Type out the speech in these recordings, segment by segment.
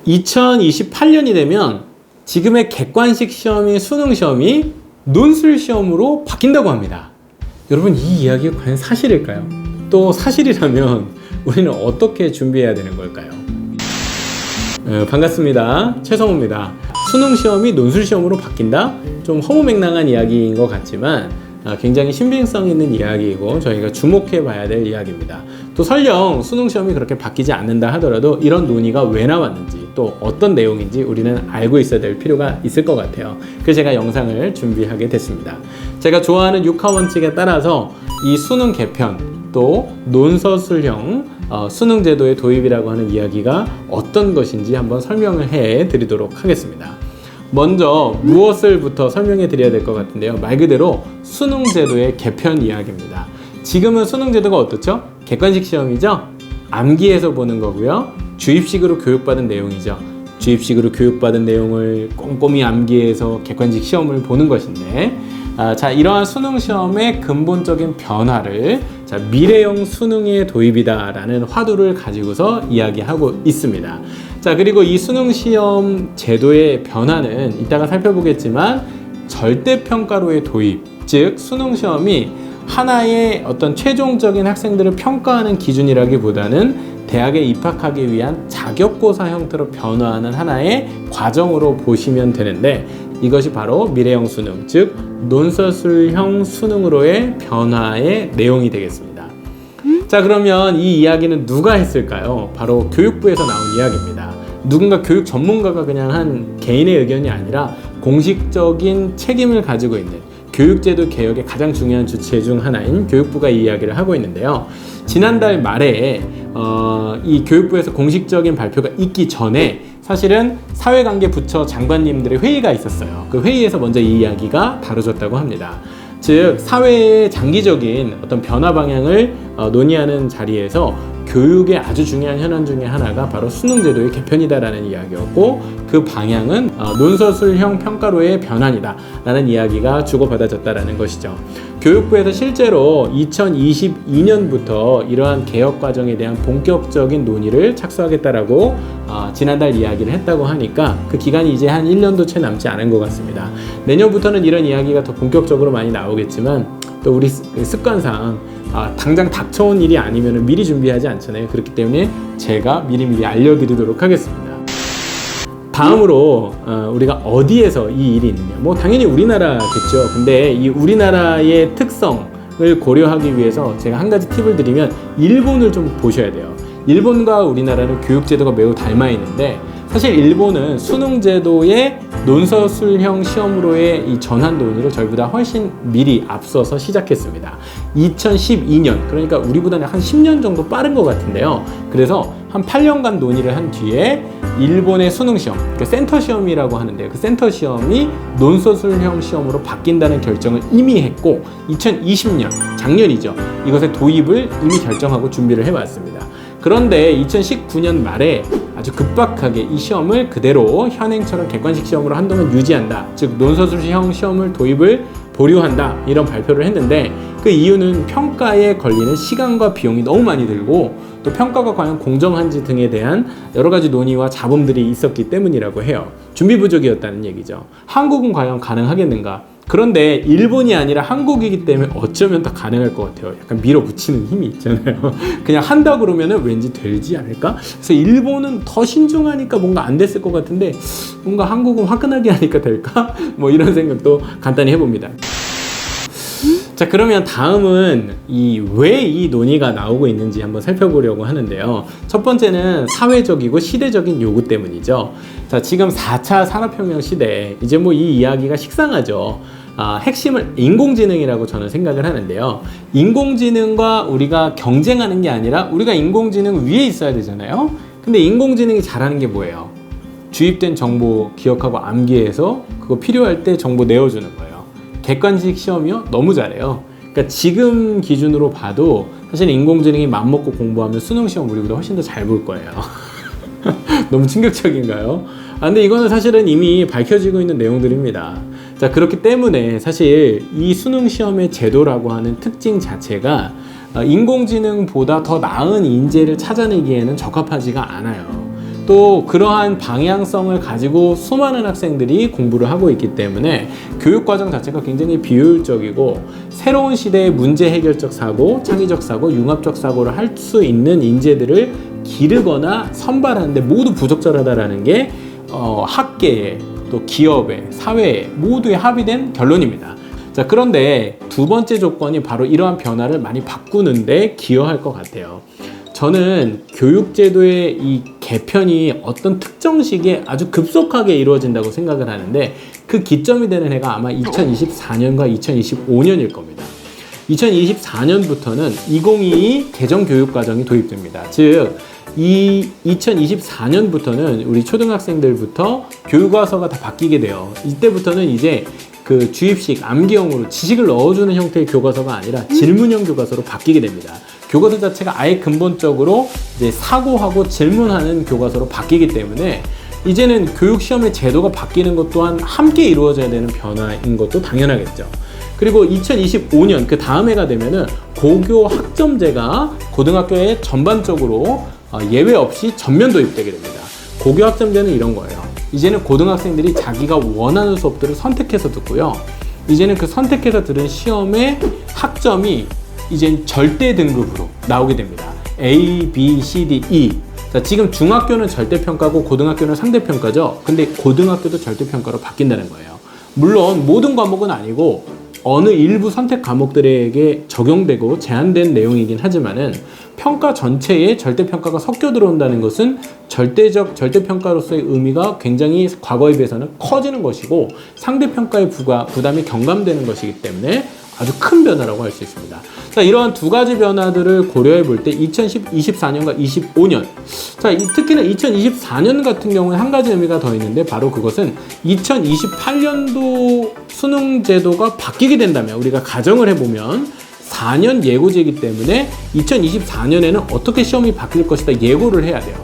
2028년이 되면 지금의 객관식 시험이 수능 시험이 논술 시험으로 바뀐다고 합니다. 여러분, 이 이야기가 과연 사실일까요? 또 사실이라면 우리는 어떻게 준비해야 되는 걸까요? 반갑습니다. 최성호입니다. 수능 시험이 논술 시험으로 바뀐다? 좀 허무맹랑한 이야기인 것 같지만 굉장히 신빙성 있는 이야기이고 저희가 주목해 봐야 될 이야기입니다. 또 설령 수능 시험이 그렇게 바뀌지 않는다 하더라도 이런 논의가 왜 나왔는지 또 어떤 내용인지 우리는 알고 있어야 될 필요가 있을 것 같아요. 그래서 제가 영상을 준비하게 됐습니다. 제가 좋아하는 6화 원칙에 따라서 이 수능 개편 또 논서술형 수능 제도의 도입이라고 하는 이야기가 어떤 것인지 한번 설명을 해 드리도록 하겠습니다. 먼저 무엇을부터 설명해 드려야 될 것 같은데요. 말 그대로 수능 제도의 개편 이야기입니다. 지금은 수능 제도가 어떻죠? 객관식 시험이죠? 암기해서 보는 거고요. 주입식으로 교육받은 내용이죠. 주입식으로 교육받은 내용을 꼼꼼히 암기해서 객관식 시험을 보는 것인데 자, 이러한 수능 시험의 근본적인 변화를 미래형 수능의 도입이다 라는 화두를 가지고서 이야기하고 있습니다. 자, 그리고 이 수능 시험 제도의 변화는 이따가 살펴보겠지만 절대평가로의 도입, 즉 수능 시험이 하나의 어떤 최종적인 학생들을 평가하는 기준이라기보다는 대학에 입학하기 위한 자격고사 형태로 변화하는 하나의 과정으로 보시면 되는데 이것이 바로 미래형 수능, 즉 논서술형 수능으로의 변화의 내용이 되겠습니다. 자, 그러면 이 이야기는 누가 했을까요? 바로 교육부에서 나온 이야기입니다. 누군가 교육 전문가가 그냥 한 개인의 의견이 아니라 공식적인 책임을 가지고 있는 교육제도 개혁의 가장 중요한 주체 중 하나인 교육부가 이 이야기를 하고 있는데요. 지난달 말에 이 교육부에서 공식적인 발표가 있기 전에 사실은 사회관계부처 장관님들의 회의가 있었어요. 그 회의에서 먼저 이 이야기가 다뤄졌다고 합니다. 즉 사회의 장기적인 어떤 변화 방향을 논의하는 자리에서 교육의 아주 중요한 현안 중에 하나가 바로 수능제도의 개편이다라는 이야기였고 그 방향은 논서술형 평가로의 변환이다 라는 이야기가 주고받아졌다라는 것이죠. 교육부에서 실제로 2022년부터 이러한 개혁 과정에 대한 본격적인 논의를 착수하겠다라고 지난달 이야기를 했다고 하니까 그 기간이 이제 한 1년도 채 남지 않은 것 같습니다. 내년부터는 이런 이야기가 더 본격적으로 많이 나오겠지만 또 우리 습관상 당장 닥쳐온 일이 아니면 미리 준비하지 않잖아요. 그렇기 때문에 제가 미리미리 알려드리도록 하겠습니다. 다음으로 우리가 어디에서 이 일이 있느냐, 뭐 당연히 우리나라겠죠. 근데 이 우리나라의 특성을 고려하기 위해서 제가 한 가지 팁을 드리면 일본을 좀 보셔야 돼요. 일본과 우리나라는 교육제도가 매우 닮아 있는데 사실 일본은 수능제도의 논서술형 시험으로의 이 전환 논의를 저희보다 훨씬 미리 앞서서 시작했습니다. 2012년, 그러니까 우리보다는 한 10년 정도 빠른 것 같은데요. 그래서 한 8년간 논의를 한 뒤에 일본의 수능 시험, 그 센터 시험이라고 하는데 그 센터 시험이 논서술형 시험으로 바뀐다는 결정을 이미 했고 2020년, 작년이죠. 이것의 도입을 이미 결정하고 준비를 해왔습니다. 그런데 2019년 말에 아주 급박하게 이 시험을 그대로 현행처럼 객관식 시험으로 한동안 유지한다. 즉 논서술형 시험을 도입을 보류한다. 이런 발표를 했는데 그 이유는 평가에 걸리는 시간과 비용이 너무 많이 들고 또 평가가 과연 공정한지 등에 대한 여러 가지 논의와 잡음들이 있었기 때문이라고 해요. 준비 부족이었다는 얘기죠. 한국은 과연 가능하겠는가? 그런데 일본이 아니라 한국이기 때문에 어쩌면 더 가능할 것 같아요. 약간 밀어붙이는 힘이 있잖아요. 그냥 한다 그러면은 왠지 되지 않을까? 그래서 일본은 더 신중하니까 뭔가 안 됐을 것 같은데 뭔가 한국은 화끈하게 하니까 될까? 뭐 이런 생각도 간단히 해봅니다. 자, 그러면 다음은 왜 이 논의가 나오고 있는지 한번 살펴보려고 하는데요. 첫 번째는 사회적이고 시대적인 요구 때문이죠. 자, 지금 4차 산업혁명 시대에 이제 뭐 이 이야기가 식상하죠. 핵심을 인공지능이라고 저는 생각을 하는데요. 인공지능과 우리가 경쟁하는 게 아니라 우리가 인공지능 위에 있어야 되잖아요. 근데 인공지능이 잘하는 게 뭐예요? 주입된 정보 기억하고 암기해서 그거 필요할 때 정보 내어주는 거예요. 객관식 시험이요? 너무 잘해요. 그러니까 지금 기준으로 봐도 사실 인공지능이 맘먹고 공부하면 수능 시험 우리보다 훨씬 더 잘 볼 거예요. 너무 충격적인가요? 근데 이거는 사실은 이미 밝혀지고 있는 내용들입니다. 자, 그렇기 때문에 사실 이 수능 시험의 제도라고 하는 특징 자체가 인공지능보다 더 나은 인재를 찾아내기에는 적합하지가 않아요. 또 그러한 방향성을 가지고 수많은 학생들이 공부를 하고 있기 때문에 교육과정 자체가 굉장히 비효율적이고 새로운 시대의 문제 해결적 사고, 창의적 사고, 융합적 사고를 할 수 있는 인재들을 기르거나 선발하는데 모두 부적절하다라는 게 학계에 또 기업에 사회에 모두에 합의된 결론입니다. 자, 그런데 두 번째 조건이 바로 이러한 변화를 많이 바꾸는데 기여할 것 같아요. 저는 교육제도의 이 개편이 어떤 특정 시기에 아주 급속하게 이루어진다고 생각을 하는데 그 기점이 되는 해가 아마 2024년과 2025년일 겁니다. 2024년부터는 2022 개정교육과정이 도입됩니다. 즉, 이 2024년부터는 우리 초등학생들부터 교과서가 다 바뀌게 돼요. 이때부터는 이제 그 주입식, 암기형으로 지식을 넣어주는 형태의 교과서가 아니라 질문형 교과서로 바뀌게 됩니다. 교과서 자체가 아예 근본적으로 이제 사고하고 질문하는 교과서로 바뀌기 때문에 이제는 교육 시험의 제도가 바뀌는 것 또한 함께 이루어져야 되는 변화인 것도 당연하겠죠. 그리고 2025년 그 다음 해가 되면은 고교 학점제가 고등학교에 전반적으로 예외 없이 전면 도입되게 됩니다. 고교 학점제는 이런 거예요. 이제는 고등학생들이 자기가 원하는 수업들을 선택해서 듣고요. 이제는 그 선택해서 들은 시험의 학점이 이젠 절대 등급으로 나오게 됩니다. A, B, C, D, E. 자, 지금 중학교는 절대평가고 고등학교는 상대평가죠. 근데 고등학교도 절대평가로 바뀐다는 거예요. 물론 모든 과목은 아니고 어느 일부 선택 과목들에게 적용되고 제한된 내용이긴 하지만은 평가 전체에 절대평가가 섞여 들어온다는 것은 절대평가로서의 의미가 굉장히 과거에 비해서는 커지는 것이고 상대평가의 부담이 경감되는 것이기 때문에 아주 큰 변화라고 할 수 있습니다. 자, 이러한 두 가지 변화들을 고려해 볼 때 2024년과 25년. 자, 특히나 2024년 같은 경우에 한 가지 의미가 더 있는데 바로 그것은 2028년도 수능 제도가 바뀌게 된다면 우리가 가정을 해보면 4년 예고제이기 때문에 2024년에는 어떻게 시험이 바뀔 것이다 예고를 해야 돼요.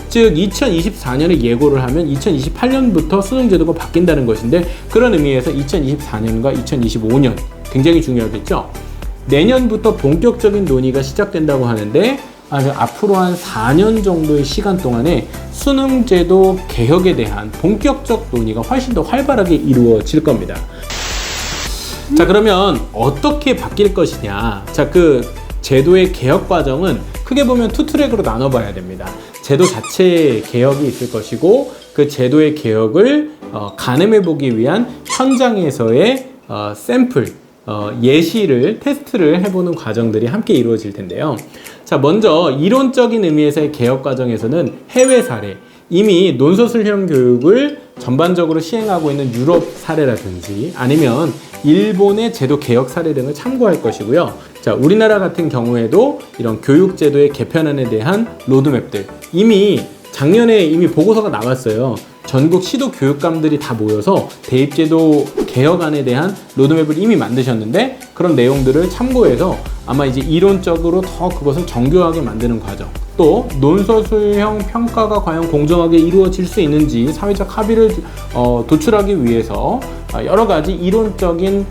즉 2024년에 예고를 하면 2028년부터 수능 제도가 바뀐다는 것인데 그런 의미에서 2024년과 2025년 굉장히 중요하겠죠. 내년부터 본격적인 논의가 시작된다고 하는데 앞으로 한 4년 정도의 시간 동안에 수능제도 개혁에 대한 본격적 논의가 훨씬 더 활발하게 이루어질 겁니다. 자, 그러면 어떻게 바뀔 것이냐. 자, 그 제도의 개혁 과정은 크게 보면 투 트랙으로 나눠봐야 됩니다. 제도 자체의 개혁이 있을 것이고 그 제도의 개혁을 가늠해보기 위한 현장에서의 샘플, 예시를 테스트를 해보는 과정들이 함께 이루어질 텐데요. 자, 먼저 이론적인 의미에서의 개혁 과정에서는 해외 사례, 이미 논서술형 교육을 전반적으로 시행하고 있는 유럽 사례라든지 아니면 일본의 제도 개혁 사례 등을 참고할 것이고요. 자, 우리나라 같은 경우에도 이런 교육 제도의 개편안에 대한 로드맵들 이미 작년에 보고서가 나왔어요. 전국 시도 교육감들이 다 모여서 대입제도 개혁안에 대한 로드맵을 이미 만드셨는데 그런 내용들을 참고해서 아마 이제 이론적으로 더 그것을 정교하게 만드는 과정, 또 논서술형 평가가 과연 공정하게 이루어질 수 있는지 사회적 합의를 도출하기 위해서 여러 가지 이론적인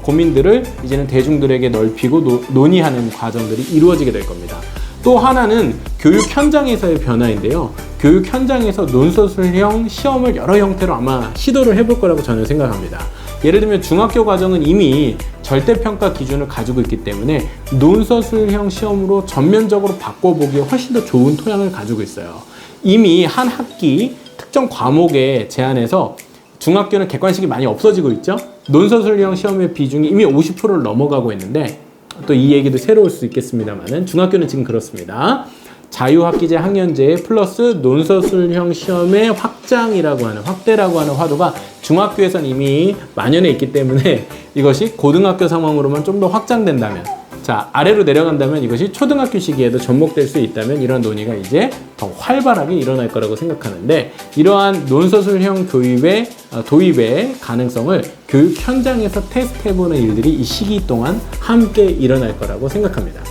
고민들을 이제는 대중들에게 넓히고 논의하는 과정들이 이루어지게 될 겁니다. 또 하나는 교육 현장에서의 변화인데요. 교육 현장에서 논서술형 시험을 여러 형태로 아마 시도를 해볼 거라고 저는 생각합니다. 예를 들면 중학교 과정은 이미 절대평가 기준을 가지고 있기 때문에 논서술형 시험으로 전면적으로 바꿔보기에 훨씬 더 좋은 토양을 가지고 있어요. 이미 한 학기 특정 과목에 제한해서 중학교는 객관식이 많이 없어지고 있죠. 논서술형 시험의 비중이 이미 50%를 넘어가고 있는데 또 이 얘기도 새로울 수 있겠습니다만은 중학교는 지금 그렇습니다. 자유학기제 학년제 플러스 논서술형 시험의 확대라고 하는 화두가 중학교에선 이미 만연해 있기 때문에 이것이 고등학교 상황으로만 좀 더 확장된다면, 자, 아래로 내려간다면 이것이 초등학교 시기에도 접목될 수 있다면 이런 논의가 이제 더 활발하게 일어날 거라고 생각하는데, 이러한 논서술형 도입의 가능성을 교육 현장에서 테스트해보는 일들이 이 시기 동안 함께 일어날 거라고 생각합니다.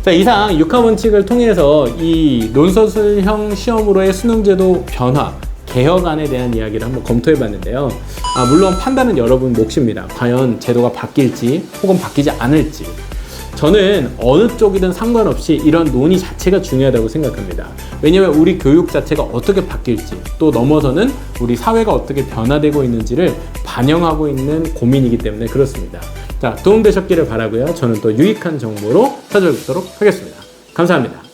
자, 이상 6화 원칙을 통해서 이 논서술형 시험으로의 수능제도 변화, 개혁안에 대한 이야기를 한번 검토해 봤는데요. 물론 판단은 여러분 몫입니다. 과연 제도가 바뀔지 혹은 바뀌지 않을지. 저는 어느 쪽이든 상관없이 이런 논의 자체가 중요하다고 생각합니다. 왜냐면 우리 교육 자체가 어떻게 바뀔지, 또 넘어서는 우리 사회가 어떻게 변화되고 있는지를 반영하고 있는 고민이기 때문에 그렇습니다. 자, 도움되셨기를 바라고요. 저는 또 유익한 정보로 찾아뵙도록 하겠습니다. 감사합니다.